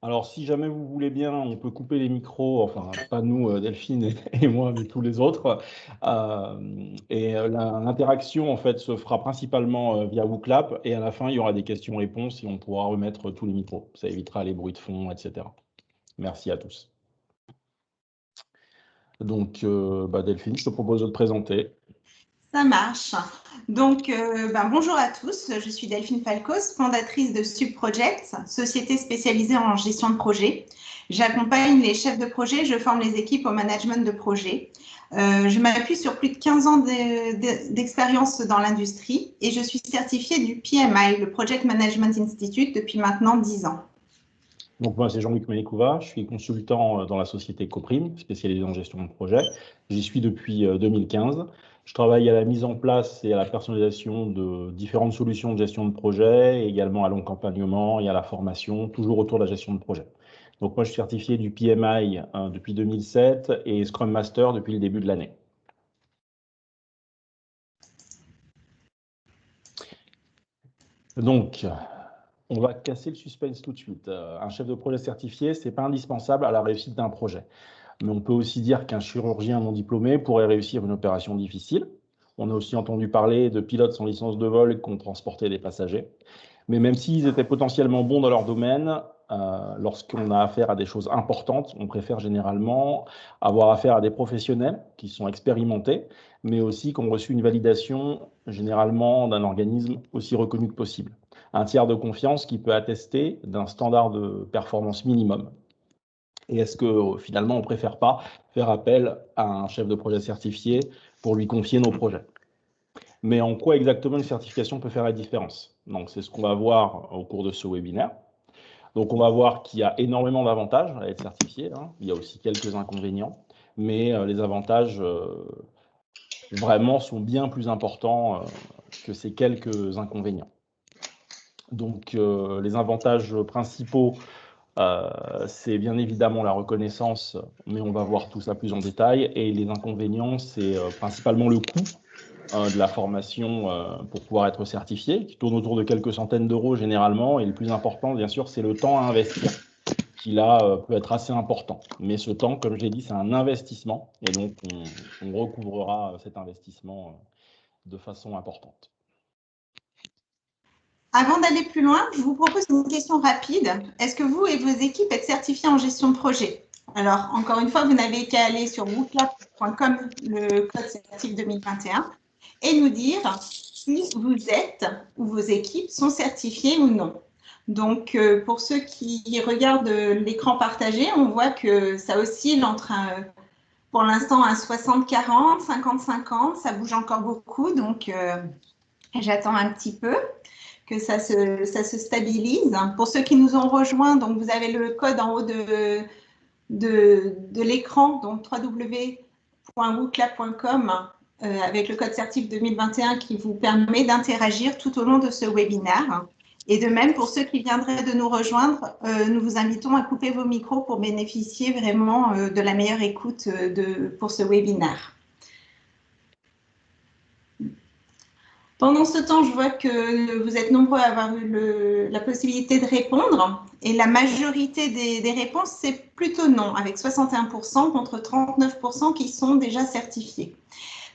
Alors, si jamais vous voulez bien, on peut couper les micros, enfin, pas nous, Delphine et moi, mais tous les autres. L'interaction, en fait, se fera principalement via WooClap. Et à la fin, il y aura des questions-réponses et on pourra remettre tous les micros. Ça évitera les bruits de fond, etc. Merci à tous. Donc, Delphine, je te propose de te présenter. Ça marche. Donc, bonjour à tous. Je suis Delphine Falcos, fondatrice de Subproject, société spécialisée en gestion de projet. J'accompagne les chefs de projet, je forme les équipes au management de projet. Je m'appuie sur plus de 15 ans d'expérience dans l'industrie et je suis certifiée du PMI, le Project Management Institute, depuis maintenant 10 ans. Donc, moi, c'est Jean-Luc Ménécouva, je suis consultant dans la société Coprim, spécialisée en gestion de projet. J'y suis depuis 2015. Je travaille à la mise en place et à la personnalisation de différentes solutions de gestion de projet, et également à l'accompagnement et à la formation, toujours autour de la gestion de projet. Donc, moi, je suis certifié du PMI depuis 2007 et Scrum Master depuis le début de l'année. Donc, on va casser le suspense tout de suite. Un chef de projet certifié, ce n'est pas indispensable à la réussite d'un projet. Mais on peut aussi dire qu'un chirurgien non diplômé pourrait réussir une opération difficile. On a aussi entendu parler de pilotes sans licence de vol qui ont transporté des passagers. Mais même s'ils étaient potentiellement bons dans leur domaine, lorsqu'on a affaire à des choses importantes, on préfère généralement avoir affaire à des professionnels qui sont expérimentés, mais aussi qui ont reçu une validation généralement d'un organisme aussi reconnu que possible. Un tiers de confiance qui peut attester d'un standard de performance minimum. Et est-ce que finalement, on ne préfère pas faire appel à un chef de projet certifié pour lui confier nos projets? Mais en quoi exactement une certification peut faire la différence? Donc, c'est ce qu'on va voir au cours de ce webinaire. Donc, on va voir qu'il y a énormément d'avantages à être certifié. Il y a aussi quelques inconvénients, mais les avantages vraiment sont bien plus importants que ces quelques inconvénients. Donc, les avantages principaux, c'est bien évidemment la reconnaissance, mais on va voir tout ça plus en détail. Et les inconvénients, c'est principalement le coût de la formation pour pouvoir être certifié, qui tourne autour de quelques centaines d'euros généralement. Et le plus important, bien sûr, c'est le temps à investir, qui là peut être assez important. Mais ce temps, comme je l'ai dit, c'est un investissement. Et donc, on recouvrera cet investissement de façon importante. Avant d'aller plus loin, je vous propose une question rapide. Est-ce que vous et vos équipes êtes certifiés en gestion de projet? Alors, encore une fois, vous n'avez qu'à aller sur wooklap.com, le code certif 2021, et nous dire si vous êtes ou vos équipes sont certifiées ou non. Donc, pour ceux qui regardent l'écran partagé, on voit que ça oscille entre, pour l'instant, un 60-40, 50-50. Ça bouge encore beaucoup, donc j'attends un petit peu que ça se stabilise. Pour ceux qui nous ont rejoints, donc vous avez le code en haut de l'écran, donc www.wooclap.com avec le code certif 2021 qui vous permet d'interagir tout au long de ce webinaire. Et de même, pour ceux qui viendraient de nous rejoindre, nous vous invitons à couper vos micros pour bénéficier vraiment de la meilleure écoute pour ce webinaire. Pendant ce temps, je vois que vous êtes nombreux à avoir eu la possibilité de répondre et la majorité des réponses, c'est plutôt non, avec 61% contre 39% qui sont déjà certifiés.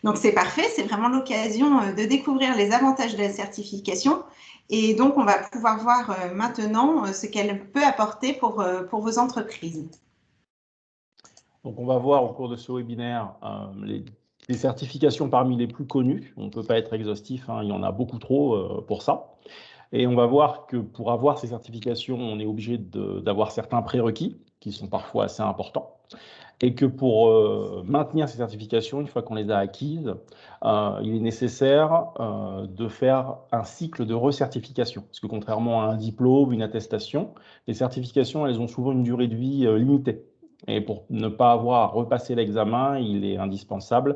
Donc, c'est parfait, c'est vraiment l'occasion de découvrir les avantages de la certification et donc, on va pouvoir voir maintenant ce qu'elle peut apporter pour vos entreprises. Donc, on va voir au cours de ce webinaire les certifications parmi les plus connues. On ne peut pas être exhaustif, il y en a beaucoup trop pour ça. Et on va voir que pour avoir ces certifications, on est obligé d'avoir certains prérequis qui sont parfois assez importants. Et que pour maintenir ces certifications, une fois qu'on les a acquises, il est nécessaire de faire un cycle de recertification. Parce que contrairement à un diplôme, une attestation, les certifications, elles ont souvent une durée de vie limitée. Et pour ne pas avoir à repasser l'examen, il est indispensable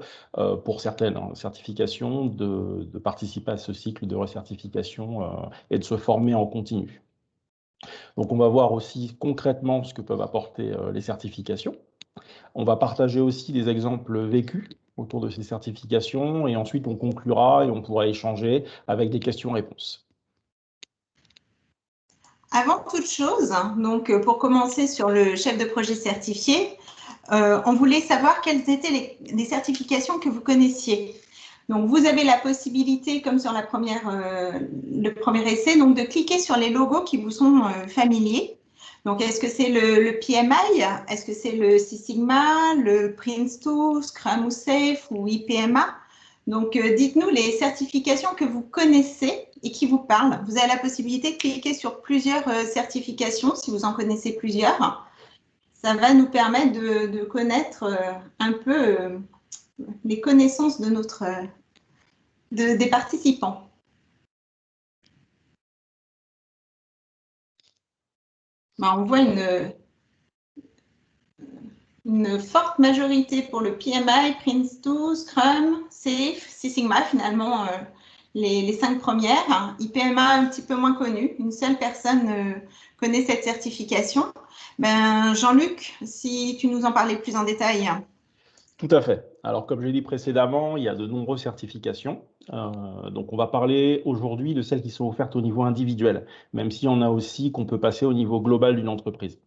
pour certaines certifications de participer à ce cycle de recertification et de se former en continu. Donc on va voir aussi concrètement ce que peuvent apporter les certifications. On va partager aussi des exemples vécus autour de ces certifications et ensuite on conclura et on pourra échanger avec des questions-réponses. Avant toute chose, donc pour commencer sur le chef de projet certifié, on voulait savoir quelles étaient les certifications que vous connaissiez. Donc, vous avez la possibilité, comme sur le premier essai, donc de cliquer sur les logos qui vous sont familiers. Donc, est-ce que c'est le PMI? Est-ce que c'est le Six Sigma, le Prince2, Scrum ou Safe ou IPMA? Donc, dites-nous les certifications que vous connaissez et qui vous parlent. Vous avez la possibilité de cliquer sur plusieurs certifications, si vous en connaissez plusieurs. Ça va nous permettre de connaître un peu les connaissances de des participants. On voit une forte majorité pour le PMI, Prince2, Scrum, Safe, Six Sigma, finalement, les 5 premières. IPMA, un petit peu moins connu. Une seule personne connaît cette certification. Jean-Luc, si tu nous en parlais plus en détail. Tout à fait. Alors, comme je l'ai dit précédemment, il y a de nombreuses certifications. Donc, on va parler aujourd'hui de celles qui sont offertes au niveau individuel, même s'il y en a aussi qu'on peut passer au niveau global d'une entreprise.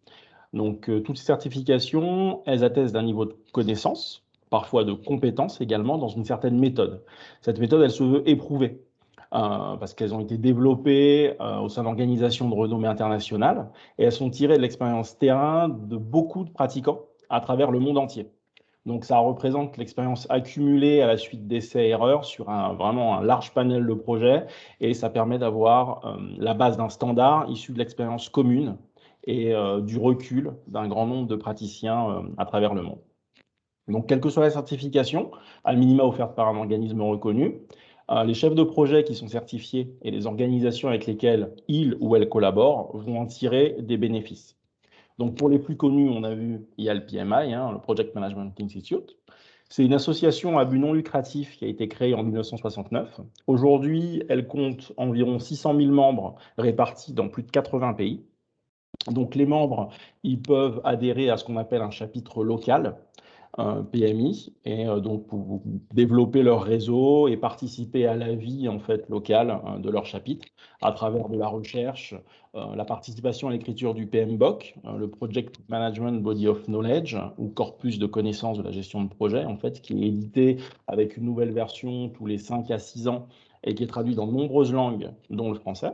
Donc, toutes ces certifications, elles attestent d'un niveau de connaissance, parfois de compétence également, dans une certaine méthode. Cette méthode, elle se veut éprouvée, parce qu'elles ont été développées au sein d'organisations de renommée internationale, et elles sont tirées de l'expérience terrain de beaucoup de pratiquants à travers le monde entier. Donc, ça représente l'expérience accumulée à la suite d'essais-erreurs sur vraiment un large panel de projets, et ça permet d'avoir la base d'un standard issu de l'expérience commune et du recul d'un grand nombre de praticiens à travers le monde. Donc, quelle que soit la certification, à minima offerte par un organisme reconnu, les chefs de projet qui sont certifiés et les organisations avec lesquelles ils ou elles collaborent vont en tirer des bénéfices. Donc, pour les plus connus, on a vu, il y a le PMI, le Project Management Institute. C'est une association à but non lucratif qui a été créée en 1969. Aujourd'hui, elle compte environ 600 000 membres répartis dans plus de 80 pays. Donc, les membres, ils peuvent adhérer à ce qu'on appelle un chapitre local, PMI, et donc pour développer leur réseau et participer à la vie en fait locale de leur chapitre à travers de la recherche, la participation à l'écriture du PMBOK, le Project Management Body of Knowledge, ou corpus de connaissances de la gestion de projet, en fait, qui est édité avec une nouvelle version tous les 5 à 6 ans et qui est traduit dans de nombreuses langues, dont le français.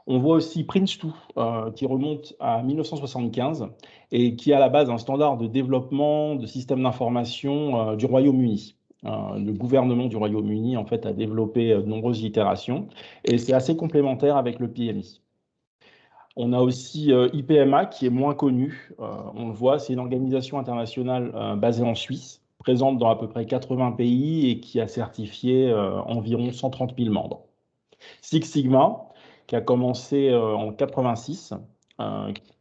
On voit aussi Prince2, qui remonte à 1975 et qui est à la base un standard de développement de systèmes d'information du Royaume-Uni. Le gouvernement du Royaume-Uni, en fait, a développé de nombreuses itérations et c'est assez complémentaire avec le PMI. On a aussi IPMA qui est moins connu. On le voit, c'est une organisation internationale basée en Suisse, présente dans à peu près 80 pays et qui a certifié environ 130 000 membres. Six Sigma, qui a commencé en 86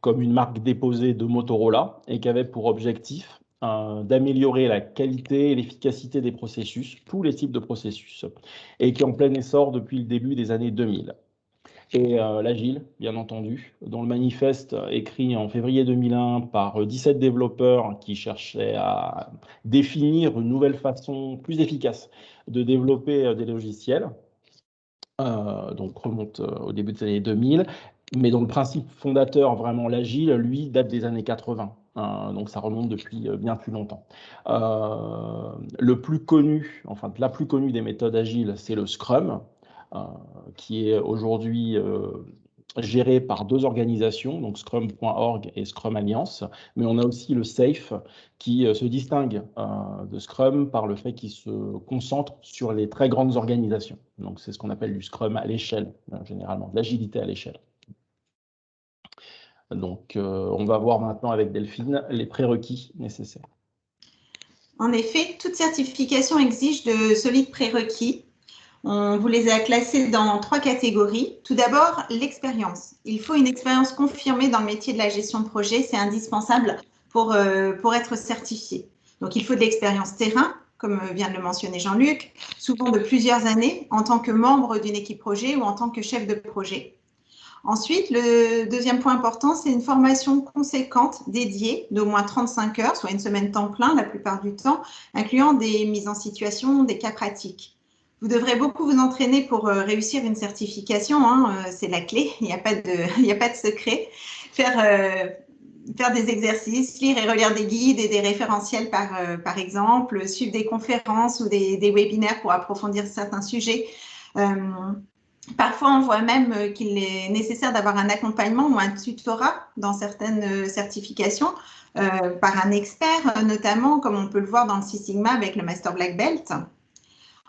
comme une marque déposée de Motorola et qui avait pour objectif d'améliorer la qualité et l'efficacité des processus, tous les types de processus, et qui est en plein essor depuis le début des années 2000. Et l'Agile, bien entendu, dont le manifeste écrit en février 2001 par 17 développeurs qui cherchaient à définir une nouvelle façon plus efficace de développer des logiciels, donc remonte au début des années 2000, mais dont le principe fondateur, vraiment l'agile, lui, date des années 80. Donc ça remonte depuis bien plus longtemps. Le plus connu, enfin la plus connue des méthodes agiles, c'est le Scrum, qui est aujourd'hui géré par 2 organisations, donc Scrum.org et Scrum Alliance, mais on a aussi le SAFE qui se distingue de Scrum par le fait qu'il se concentre sur les très grandes organisations. Donc c'est ce qu'on appelle du Scrum à l'échelle, généralement, de l'agilité à l'échelle. Donc on va voir maintenant avec Delphine les prérequis nécessaires. En effet, toute certification exige de solides prérequis. On vous les a classés dans 3 catégories. Tout d'abord, l'expérience. Il faut une expérience confirmée dans le métier de la gestion de projet. C'est indispensable pour être certifié. Donc, il faut de l'expérience terrain, comme vient de le mentionner Jean-Luc, souvent de plusieurs années en tant que membre d'une équipe projet ou en tant que chef de projet. Ensuite, le deuxième point important, c'est une formation conséquente dédiée d'au moins 35 heures, soit une semaine temps plein la plupart du temps, incluant des mises en situation, des cas pratiques. Vous devrez beaucoup vous entraîner pour réussir une certification, hein, c'est la clé, il n'y a pas de secret. Faire des exercices, lire et relire des guides et des référentiels par exemple, suivre des conférences ou des webinaires pour approfondir certains sujets. Parfois, on voit même qu'il est nécessaire d'avoir un accompagnement ou un tutorat dans certaines certifications par un expert, notamment comme on peut le voir dans le Six Sigma avec le Master Black Belt.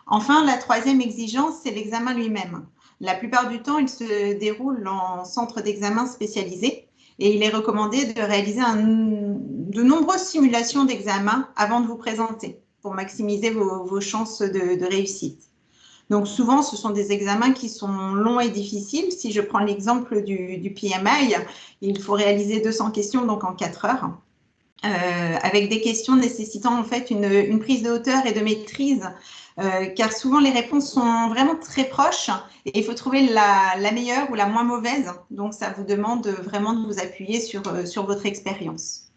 Enfin, la troisième exigence, c'est l'examen lui-même. La plupart du temps, il se déroule en centre d'examen spécialisé et il est recommandé de réaliser de nombreuses simulations d'examen avant de vous présenter pour maximiser vos chances de réussite. Donc souvent, ce sont des examens qui sont longs et difficiles. Si je prends l'exemple du PMI, il faut réaliser 200 questions donc en 4 heures. Avec des questions nécessitant en fait une prise de hauteur et de maîtrise, car souvent les réponses sont vraiment très proches et il faut trouver la meilleure ou la moins mauvaise. Donc ça vous demande vraiment de vous appuyer sur votre expérience.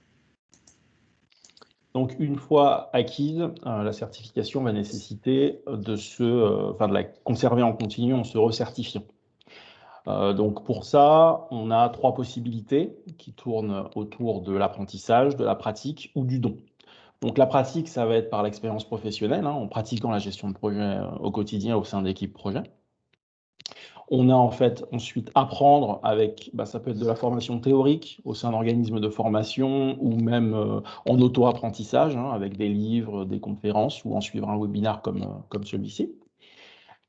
Donc, une fois acquise, la certification va nécessiter de la conserver en continu en se recertifiant. Donc, pour ça, on a 3 possibilités qui tournent autour de l'apprentissage, de la pratique ou du don. Donc, la pratique, ça va être par l'expérience professionnelle, hein, en pratiquant la gestion de projet au quotidien au sein d'équipes projet. On a en fait ensuite apprendre avec, ça peut être de la formation théorique au sein d'organismes de formation ou même en auto-apprentissage, hein, avec des livres, des conférences ou en suivre un webinaire comme celui-ci.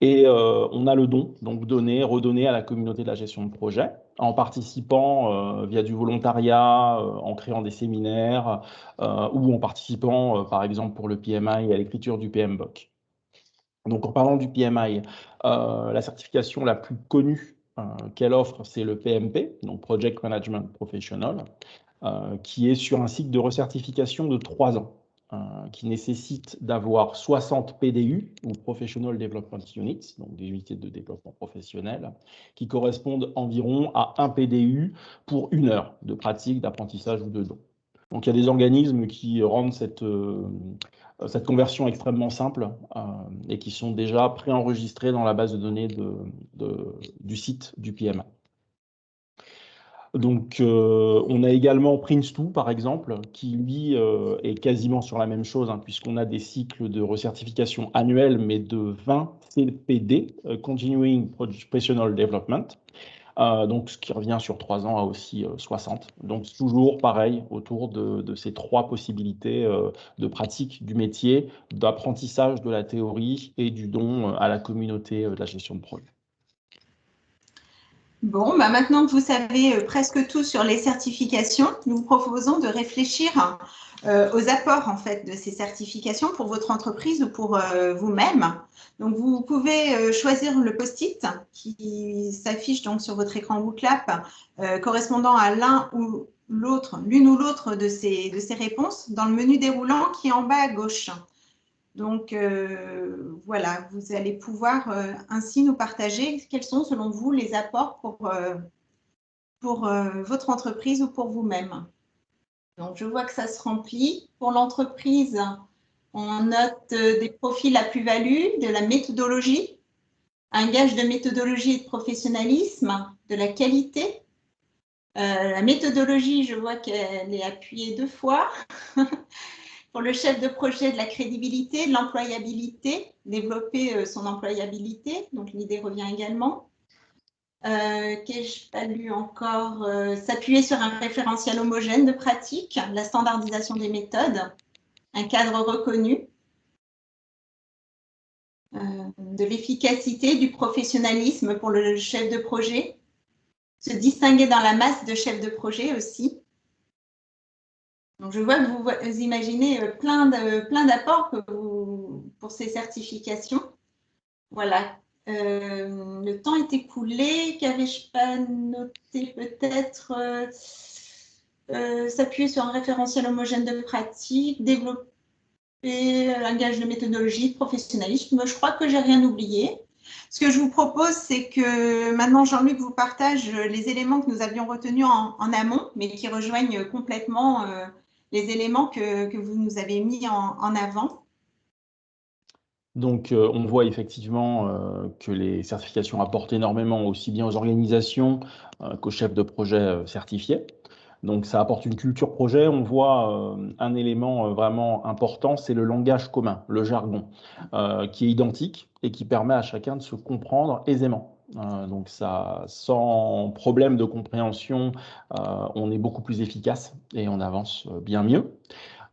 Et on a le don, donc donner, redonner à la communauté de la gestion de projet en participant via du volontariat, en créant des séminaires ou en participant, par exemple, pour le PMI à l'écriture du PMBOK. Donc, en parlant du PMI, la certification la plus connue qu'elle offre, c'est le PMP, donc Project Management Professional, qui est sur un cycle de recertification de 3 ans, qui nécessite d'avoir 60 PDU, ou Professional Development Units, donc des unités de développement professionnel, qui correspondent environ à 1 PDU pour 1 heure de pratique, d'apprentissage ou de don. Donc, il y a des organismes qui rendent cette conversion extrêmement simple et qui sont déjà préenregistrés dans la base de données du site du PMI. Donc, on a également Prince2, par exemple, qui, lui, est quasiment sur la même chose, hein, puisqu'on a des cycles de recertification annuels, mais de 20 CPD, Continuing Professional Development. Donc, ce qui revient sur 3 ans à aussi 60. Donc, toujours pareil autour de ces 3 possibilités de pratique du métier, d'apprentissage de la théorie et du don à la communauté de la gestion de projet. Bon, maintenant que vous savez presque tout sur les certifications, nous vous proposons de réfléchir aux apports en fait de ces certifications pour votre entreprise ou pour vous-même. Donc, vous pouvez choisir le post-it qui s'affiche donc sur votre écran WooClap correspondant à l'une ou l'autre de ces réponses dans le menu déroulant qui est en bas à gauche. Donc, voilà, vous allez pouvoir ainsi nous partager quels sont, selon vous, les apports pour votre entreprise ou pour vous-même. Donc, je vois que ça se remplit. Pour l'entreprise, on note des profils à plus-value, de la méthodologie, un gage de méthodologie et de professionnalisme, de la qualité. La méthodologie, je vois qu'elle est appuyée 2 fois. Pour le chef de projet, de la crédibilité, de l'employabilité, développer son employabilité, donc l'idée revient également. Qu'ai-je pas lu encore? S'appuyer sur un référentiel homogène de pratique, la standardisation des méthodes, un cadre reconnu, de l'efficacité, du professionnalisme pour le chef de projet, se distinguer dans la masse de chefs de projet aussi. Donc, je vois que vous imaginez plein d'apports pour ces certifications. Voilà. Le temps est écoulé. Qu'avais-je pas noté peut-être s'appuyer sur un référentiel homogène de pratique, développer un gage de méthodologie, de professionnalisme. Je crois que j'ai rien oublié. Ce que je vous propose, c'est que maintenant Jean-Luc vous partage les éléments que nous avions retenus en amont, mais qui rejoignent complètement les éléments que vous nous avez mis en avant. Donc, on voit effectivement que les certifications apportent énormément aussi bien aux organisations qu'aux chefs de projet certifiés. Donc, ça apporte une culture projet. On voit un élément vraiment important, c'est le langage commun, le jargon, qui est identique et qui permet à chacun de se comprendre aisément. Donc, ça, sans problème de compréhension, on est beaucoup plus efficace et on avance bien mieux.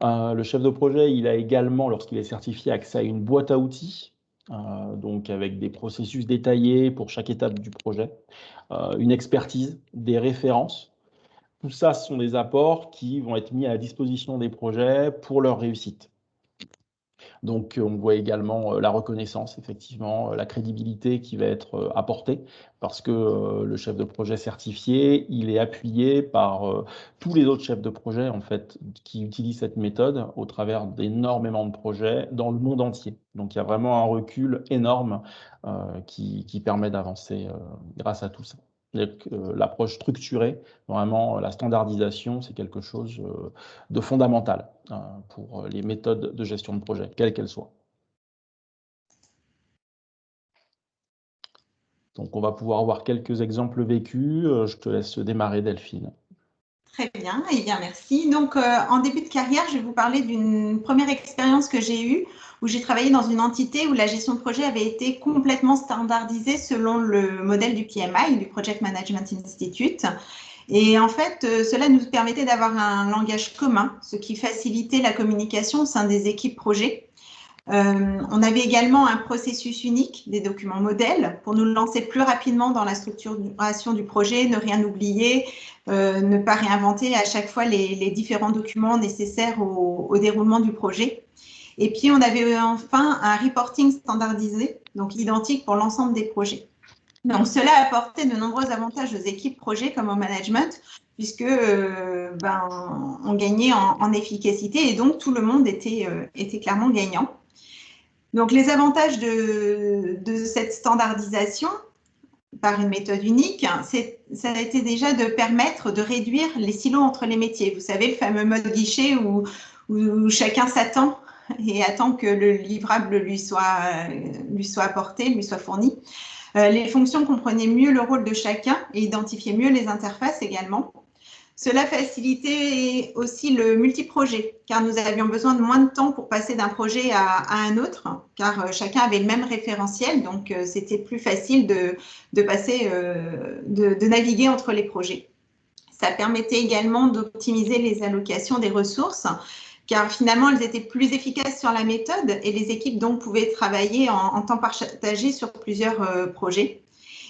Le chef de projet, il a également, lorsqu'il est certifié, accès à une boîte à outils, donc avec des processus détaillés pour chaque étape du projet, une expertise, des références. Tout ça, ce sont des apports qui vont être mis à la disposition des projets pour leur réussite. Donc, on voit également la reconnaissance, effectivement, la crédibilité qui va être apportée parce que le chef de projet certifié, il est appuyé par tous les autres chefs de projet, en fait, qui utilisent cette méthode au travers d'énormément de projets dans le monde entier. Donc, il y a vraiment un recul énorme qui permet d'avancer grâce à tout ça. L'approche structurée, vraiment la standardisation, c'est quelque chose de fondamental pour les méthodes de gestion de projet, quelles qu'elles soient. Donc, on va pouvoir voir quelques exemples vécus. Je te laisse démarrer, Delphine. Très bien, eh bien merci. Donc, en début de carrière, je vais vous parler d'une première expérience que j'ai eue où j'ai travaillé dans une entité où la gestion de projet avait été complètement standardisée selon le modèle du PMI, du Project Management Institute. Et en fait, cela nous permettait d'avoir un langage commun, ce qui facilitait la communication au sein des équipes projet. On avait également un processus unique des documents modèles pour nous lancer plus rapidement dans la structuration du projet, ne rien oublier, ne pas réinventer à chaque fois les différents documents nécessaires au déroulement du projet. Et puis, on avait enfin un reporting standardisé, donc identique pour l'ensemble des projets. Donc, cela a apporté de nombreux avantages aux équipes projet comme au management, puisque on gagnait en efficacité et donc tout le monde était clairement gagnant. Donc, les avantages de cette standardisation par une méthode unique, ça a été déjà de permettre de réduire les silos entre les métiers. Vous savez, le fameux mode guichet où chacun s'attend et attend que le livrable lui soit apporté, lui soit fourni. Les fonctions comprenaient mieux le rôle de chacun et identifiaient mieux les interfaces également. Cela facilitait aussi le multiprojet, car nous avions besoin de moins de temps pour passer d'un projet à un autre, car chacun avait le même référentiel, donc c'était plus facile de naviguer entre les projets. Ça permettait également d'optimiser les allocations des ressources, car finalement, elles étaient plus efficaces sur la méthode et les équipes donc pouvaient travailler en temps partagé sur plusieurs projets.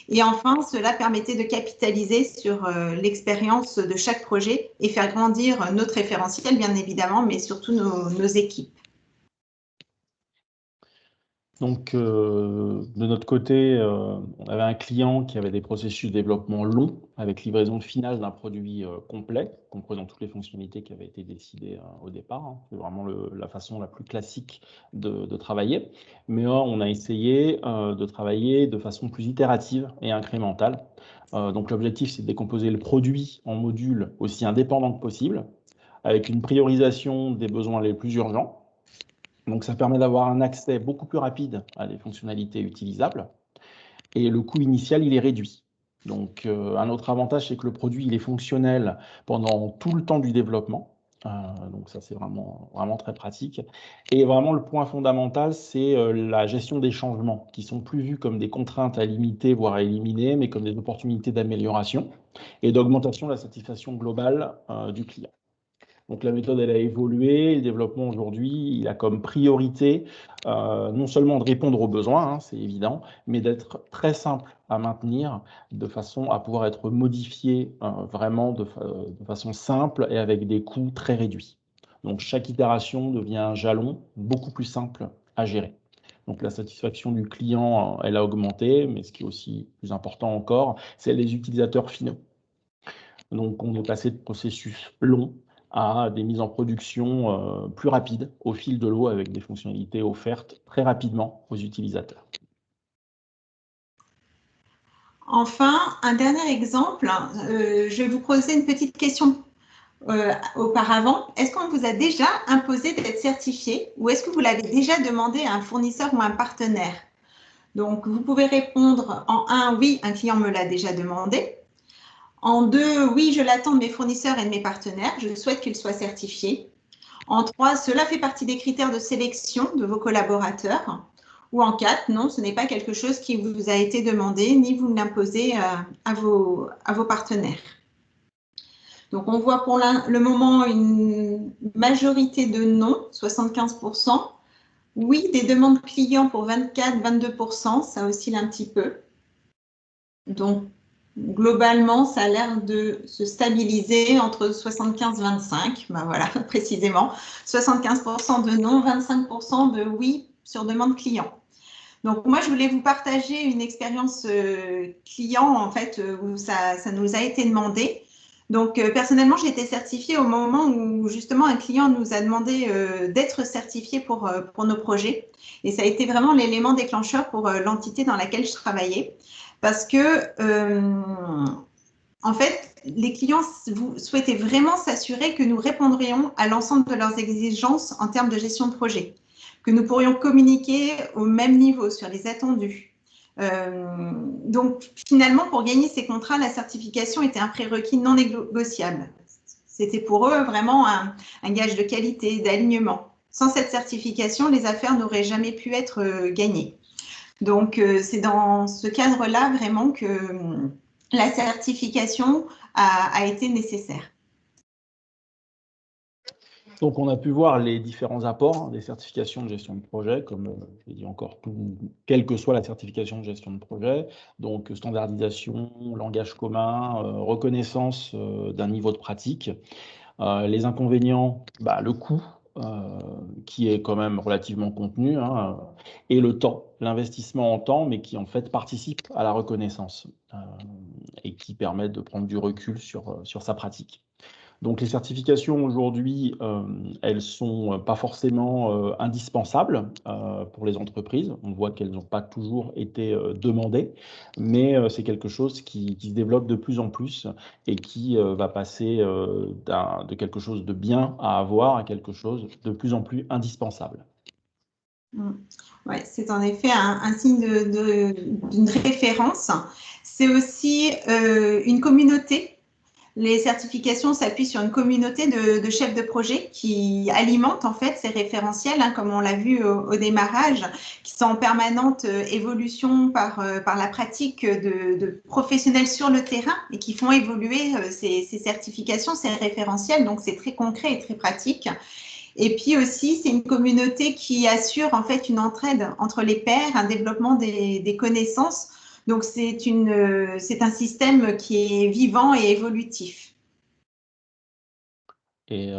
Et enfin, cela permettait de capitaliser sur l'expérience de chaque projet et faire grandir notre référentiel, bien évidemment, mais surtout nos équipes. Donc, de notre côté, on avait un client qui avait des processus de développement longs, avec livraison finale d'un produit complet, comprenant toutes les fonctionnalités qui avaient été décidées au départ. C'est vraiment la façon la plus classique de travailler. Mais on a essayé de travailler de façon plus itérative et incrémentale. Donc, l'objectif, c'est de décomposer le produit en modules aussi indépendants que possible, avec une priorisation des besoins les plus urgents. Donc, ça permet d'avoir un accès beaucoup plus rapide à des fonctionnalités utilisables. Et le coût initial, il est réduit. Donc, un autre avantage, c'est que le produit, il est fonctionnel pendant tout le temps du développement. Donc, ça, c'est vraiment, vraiment très pratique. Et vraiment, le point fondamental, c'est la gestion des changements, qui sont plus vus comme des contraintes à limiter, voire à éliminer, mais comme des opportunités d'amélioration et d'augmentation de la satisfaction globale du client. Donc la méthode, elle a évolué. Le développement aujourd'hui, il a comme priorité non seulement de répondre aux besoins, c'est évident, mais d'être très simple à maintenir de façon à pouvoir être modifié vraiment de façon simple et avec des coûts très réduits. Donc chaque itération devient un jalon beaucoup plus simple à gérer. Donc la satisfaction du client, elle a augmenté, mais ce qui est aussi plus important encore, c'est les utilisateurs finaux. Donc on est passé de processus longs à des mises en production plus rapides au fil de l'eau avec des fonctionnalités offertes très rapidement aux utilisateurs. Enfin, un dernier exemple, je vais vous poser une petite question. auparavant, est-ce qu'on vous a déjà imposé d'être certifié ou est-ce que vous l'avez déjà demandé à un fournisseur ou un partenaire? Donc, vous pouvez répondre en 1, oui, un client me l'a déjà demandé. En 2, oui, je l'attends de mes fournisseurs et de mes partenaires, je souhaite qu'ils soient certifiés. En 3, cela fait partie des critères de sélection de vos collaborateurs. Ou en 4, non, ce n'est pas quelque chose qui vous a été demandé, ni vous ne l'imposez à vos partenaires. Donc, on voit pour le moment une majorité de non, 75%. Oui, des demandes clients pour 24-22%, ça oscille un petit peu. Donc, globalement, ça a l'air de se stabiliser entre 75-25, ben voilà, précisément. 75% de non, 25% de oui sur demande client. Donc, moi, je voulais vous partager une expérience client, en fait, où ça nous a été demandé. Donc, personnellement, j'ai été certifiée au moment où, justement, un client nous a demandé d'être certifié pour nos projets. Et ça a été vraiment l'élément déclencheur pour l'entité dans laquelle je travaillais. Parce que, en fait, les clients souhaitaient vraiment s'assurer que nous répondrions à l'ensemble de leurs exigences en termes de gestion de projet, que nous pourrions communiquer au même niveau sur les attendus. Donc, finalement, pour gagner ces contrats, la certification était un prérequis non négociable. C'était pour eux vraiment un gage de qualité, d'alignement. Sans cette certification, les affaires n'auraient jamais pu être gagnées. Donc, c'est dans ce cadre-là vraiment que la certification a été nécessaire. Donc, on a pu voir les différents apports des certifications de gestion de projet, comme je l'ai dit encore, quelle que soit la certification de gestion de projet, donc standardisation, langage commun, reconnaissance d'un niveau de pratique. Les inconvénients, le coût, qui est quand même relativement contenu, hein, et le temps, l'investissement en temps, mais qui en fait participe à la reconnaissance et qui permet de prendre du recul sur sa pratique. Donc les certifications aujourd'hui, elles sont pas forcément indispensables pour les entreprises. On voit qu'elles n'ont pas toujours été demandées, mais c'est quelque chose qui se développe de plus en plus et qui va passer de quelque chose de bien à avoir à quelque chose de plus en plus indispensable. Ouais, c'est en effet un signe d'une référence. C'est aussi une communauté. Les certifications s'appuient sur une communauté de chefs de projet qui alimentent en fait ces référentiels, hein, comme on l'a vu au démarrage, qui sont en permanente évolution par la pratique de professionnels sur le terrain et qui font évoluer ces certifications, ces référentiels. Donc, c'est très concret et très pratique. Et puis aussi, c'est une communauté qui assure en fait une entraide entre les pairs, un développement des connaissances. Donc, c'est un système qui est vivant et évolutif. Et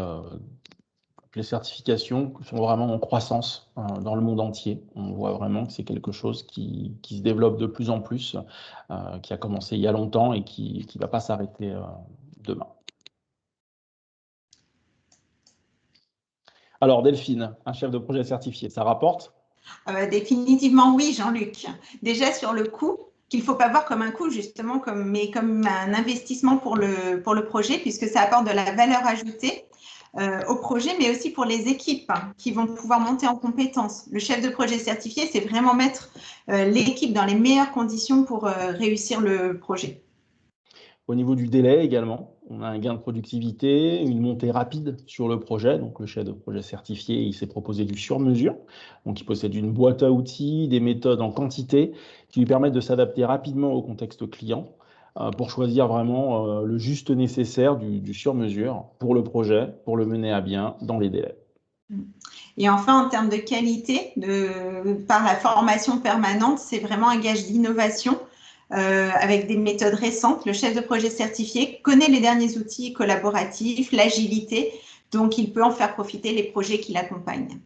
les certifications sont vraiment en croissance dans le monde entier. On voit vraiment que c'est quelque chose qui se développe de plus en plus, qui a commencé il y a longtemps et qui ne va pas s'arrêter demain. Alors Delphine, un chef de projet certifié, ça rapporte? Définitivement oui, Jean-Luc. Déjà sur le coût, qu'il ne faut pas voir comme un coût justement, mais comme un investissement pour le projet, puisque ça apporte de la valeur ajoutée au projet, mais aussi pour les équipes qui vont pouvoir monter en compétences. Le chef de projet certifié, c'est vraiment mettre l'équipe dans les meilleures conditions pour réussir le projet. Au niveau du délai également, on a un gain de productivité, une montée rapide sur le projet. Donc le chef de projet certifié, il s'est proposé du sur-mesure. Donc il possède une boîte à outils, des méthodes en quantité qui lui permettent de s'adapter rapidement au contexte client pour choisir vraiment le juste nécessaire du sur-mesure pour le projet, pour le mener à bien dans les délais. Et enfin, en termes de qualité, par la formation permanente, c'est vraiment un gage d'innovation avec des méthodes récentes. Le chef de projet certifié connaît les derniers outils collaboratifs, l'agilité, donc il peut en faire profiter les projets qui l'accompagnent.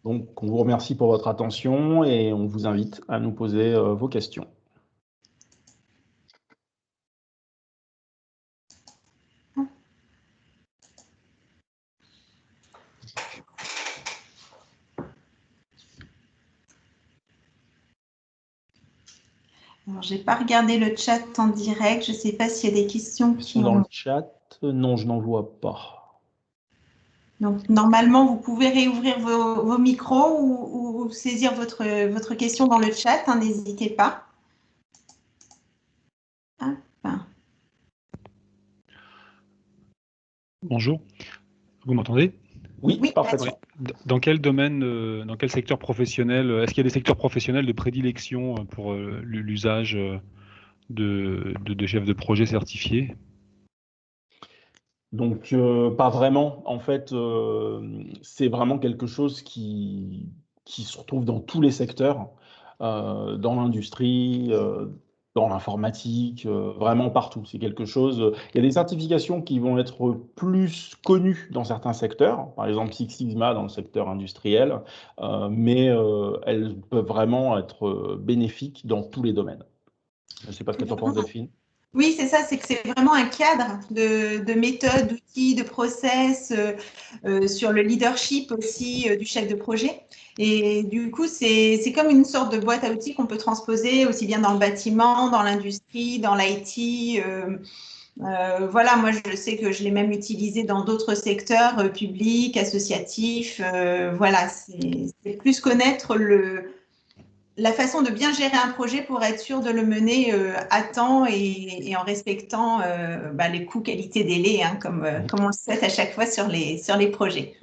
Donc, on vous remercie pour votre attention et on vous invite à nous poser vos questions. Je n'ai pas regardé le chat en direct. Je ne sais pas s'il y a des questions qui Dans le ont… chat, non, je n'en vois pas. Donc, normalement, vous pouvez réouvrir vos micros ou saisir votre question dans le chat. Hein, n'hésitez pas. Hop. Bonjour, vous m'entendez? Oui, Oui, parfaitement. Dans quel domaine, dans quel secteur professionnel, est-ce qu'il y a des secteurs professionnels de prédilection pour l'usage de chefs de projet certifiés? Donc, pas vraiment. En fait, c'est vraiment quelque chose qui se retrouve dans tous les secteurs, dans l'industrie, dans l'informatique, vraiment partout. C'est quelque chose. Il y a des certifications qui vont être plus connues dans certains secteurs, par exemple Six Sigma dans le secteur industriel, mais elles peuvent vraiment être bénéfiques dans tous les domaines. Je ne sais pas ce que tu en penses, Delphine. Oui, c'est ça, c'est que c'est vraiment un cadre de méthodes, d'outils, de process, sur le leadership aussi du chef de projet. Et du coup, c'est comme une sorte de boîte à outils qu'on peut transposer aussi bien dans le bâtiment, dans l'industrie, dans l'IT. Voilà, moi, je sais que je l'ai même utilisé dans d'autres secteurs publics, associatifs. Voilà, c'est plus connaître la façon de bien gérer un projet pour être sûr de le mener à temps et en respectant les coûts, qualité, délai, hein, comme on le souhaite à chaque fois sur les projets.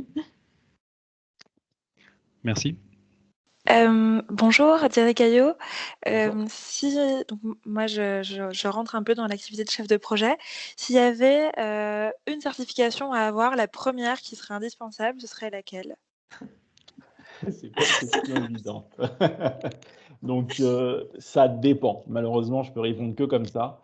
Merci. Bonjour, Thierry Caillot. Bonjour. Donc, moi, je rentre un peu dans l'activité de chef de projet. S'il y avait une certification à avoir, la première qui serait indispensable, ce serait laquelle? C'est pas une question évidente. Donc, ça dépend. Malheureusement, je peux répondre que comme ça.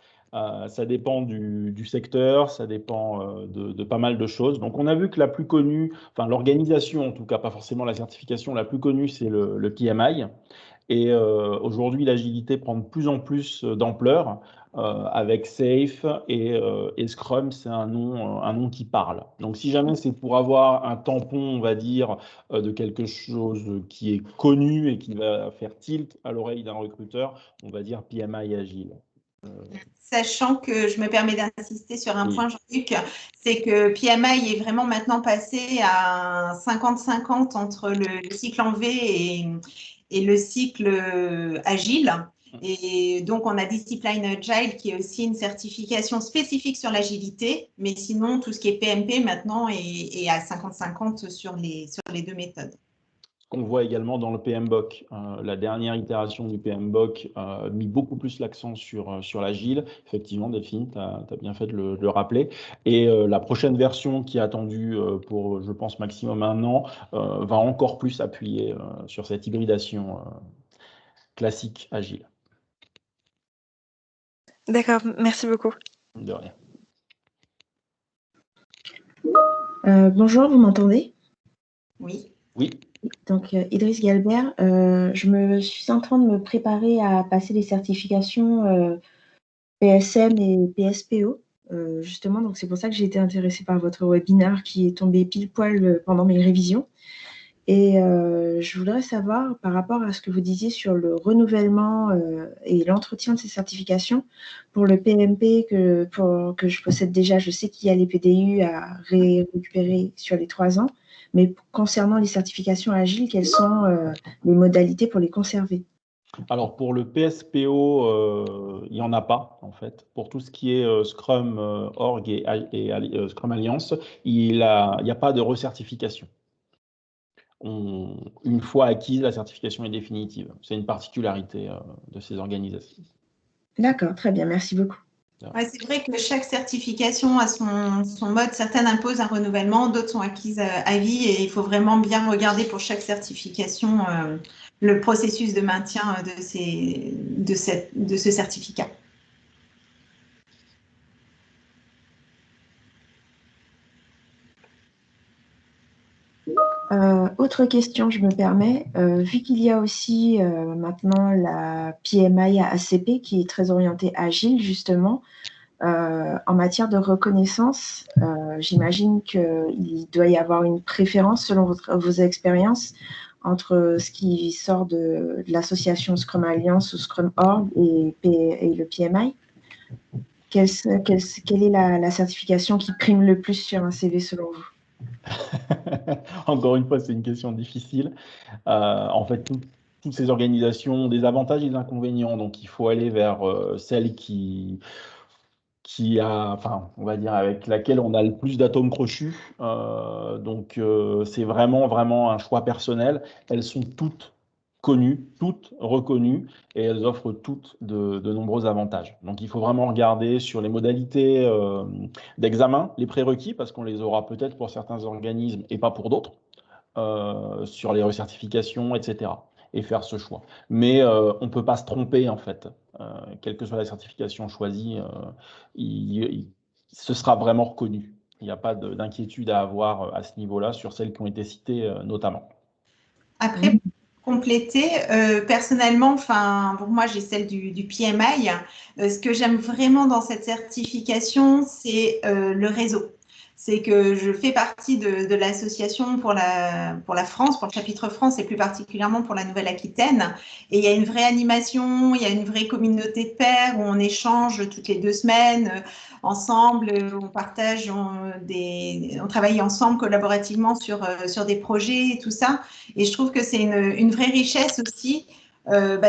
Ça dépend du secteur, ça dépend de pas mal de choses. Donc, on a vu que la plus connue, enfin l'organisation en tout cas, pas forcément la certification, la plus connue, c'est le PMI. Et aujourd'hui, l'agilité prend de plus en plus d'ampleur avec Safe et Scrum, c'est un nom qui parle. Donc, si jamais c'est pour avoir un tampon, on va dire, de quelque chose qui est connu et qui va faire tilt à l'oreille d'un recruteur, on va dire PMI agile. Sachant que je me permets d'insister sur un Oui. point, Jean-Luc, c'est que PMI est vraiment maintenant passé à 50-50 entre le cycle en V et le cycle agile. Et donc, on a Discipline Agile qui est aussi une certification spécifique sur l'agilité, mais sinon, tout ce qui est PMP maintenant est à 50-50 sur les deux méthodes. Qu'on voit également dans le PMBOK. La dernière itération du PMBOK a mis beaucoup plus l'accent sur l'agile. Effectivement, Delphine, tu as bien fait de le rappeler. Et la prochaine version qui est attendue pour, je pense, maximum 1 an, va encore plus appuyer sur cette hybridation classique agile. D'accord, merci beaucoup. De rien. Bonjour, vous m'entendez? Oui. Oui. Donc, Idriss Galbert, je suis en train de me préparer à passer les certifications PSM et PSPO, justement. Donc, c'est pour ça que j'ai été intéressée par votre webinaire qui est tombé pile poil pendant mes révisions. Et je voudrais savoir, par rapport à ce que vous disiez sur le renouvellement et l'entretien de ces certifications, pour le PMP que je possède déjà, je sais qu'il y a les PDU à récupérer sur les 3 ans. Mais concernant les certifications agiles, quelles sont les modalités pour les conserver? Alors, pour le PSPO, il n'y en a pas, en fait. Pour tout ce qui est Scrum Org et Scrum Alliance, il n'y a pas de recertification. Une fois acquise, la certification est définitive. C'est une particularité de ces organisations. D'accord, très bien, merci beaucoup. Ouais, c'est vrai que chaque certification a son mode. Certaines imposent un renouvellement, d'autres sont acquises à vie et il faut vraiment bien regarder pour chaque certification le processus de maintien de ce certificat. Autre question, je me permets, vu qu'il y a aussi maintenant la PMI ACP qui est très orientée agile justement, en matière de reconnaissance, j'imagine qu'il doit y avoir une préférence selon vos expériences entre ce qui sort de l'association Scrum Alliance ou Scrum Org et le PMI. Quelle est la certification qui prime le plus sur un CV selon vous? Encore une fois, c'est une question difficile. En fait, toutes ces organisations ont des avantages et des inconvénients. Donc, il faut aller vers celle qui a, enfin, on va dire, avec laquelle on a le plus d'atomes crochus. C'est vraiment un choix personnel. Elles sont toutes connues, toutes reconnues, et elles offrent toutes de nombreux avantages. Donc, il faut vraiment regarder sur les modalités d'examen, les prérequis, parce qu'on les aura peut-être pour certains organismes et pas pour d'autres, sur les recertifications, etc. Et faire ce choix. Mais on ne peut pas se tromper, en fait. Quelle que soit la certification choisie, ce sera vraiment reconnu. Il n'y a pas d'inquiétude à avoir à ce niveau-là sur celles qui ont été citées notamment. Après, pour compléter, personnellement, pour moi, j'ai celle du PMI. Ce que j'aime vraiment dans cette certification, c'est le réseau. C'est que je fais partie de l'association pour la France, pour le chapitre France et plus particulièrement pour la Nouvelle-Aquitaine. Et il y a une vraie animation, il y a une vraie communauté de pairs où on échange toutes les 2 semaines ensemble, on partage, on travaille ensemble collaborativement sur des projets et tout ça. Et je trouve que c'est une vraie richesse aussi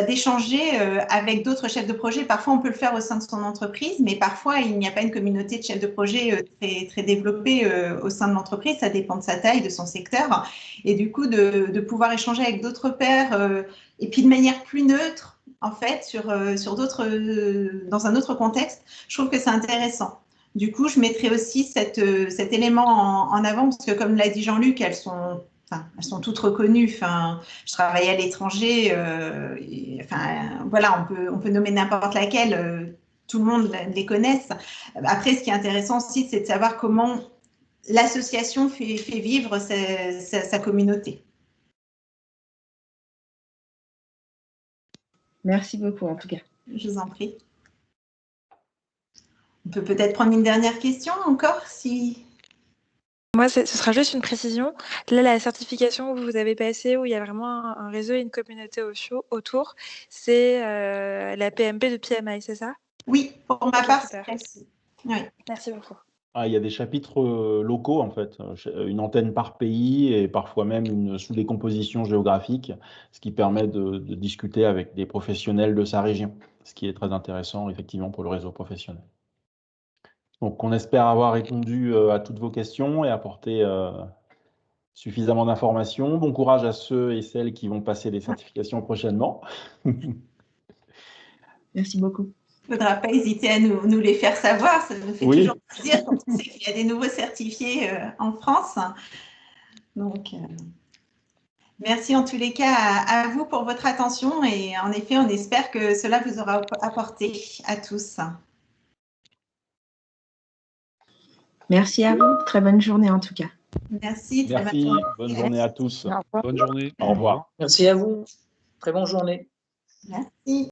d'échanger avec d'autres chefs de projet. Parfois, on peut le faire au sein de son entreprise, mais parfois, il n'y a pas une communauté de chefs de projet très développée au sein de l'entreprise. Ça dépend de sa taille, de son secteur. Et du coup, de pouvoir échanger avec d'autres pairs et puis de manière plus neutre, en fait, dans un autre contexte, je trouve que c'est intéressant. Du coup, je mettrai aussi cet élément en avant parce que, comme l'a dit Jean-Luc, elles sont toutes reconnues. Je travaille à l'étranger. Voilà, on peut nommer n'importe laquelle. Tout le monde les connaisse. Après, ce qui est intéressant aussi, c'est de savoir comment l'association fait vivre sa communauté. Merci beaucoup, en tout cas. Je vous en prie. On peut peut-être prendre une dernière question encore, si... Moi, ce sera juste une précision. Là, la certification que vous avez passée, où il y a vraiment un réseau et une communauté autour, c'est la PMP de PMI, c'est ça? Oui, pour ma part, super. c'est oui. Merci beaucoup. Il y a des chapitres locaux, en fait, une antenne par pays et parfois même une sous-décomposition géographique, ce qui permet de discuter avec des professionnels de sa région, ce qui est très intéressant, effectivement, pour le réseau professionnel. Donc, on espère avoir répondu à toutes vos questions et apporté suffisamment d'informations. Bon courage à ceux et celles qui vont passer les certifications prochainement. Merci beaucoup. Il ne faudra pas hésiter à nous les faire savoir. Ça nous fait toujours plaisir quand on sait qu'il y a des nouveaux certifiés en France. Donc, merci en tous les cas à vous pour votre attention. Et en effet, on espère que cela vous aura apporté à tous. Merci à vous. Très bonne journée en tout cas. Merci. Merci. Bonne journée à tous. Bonne journée. Au revoir. Merci à vous. Très bonne journée. Merci.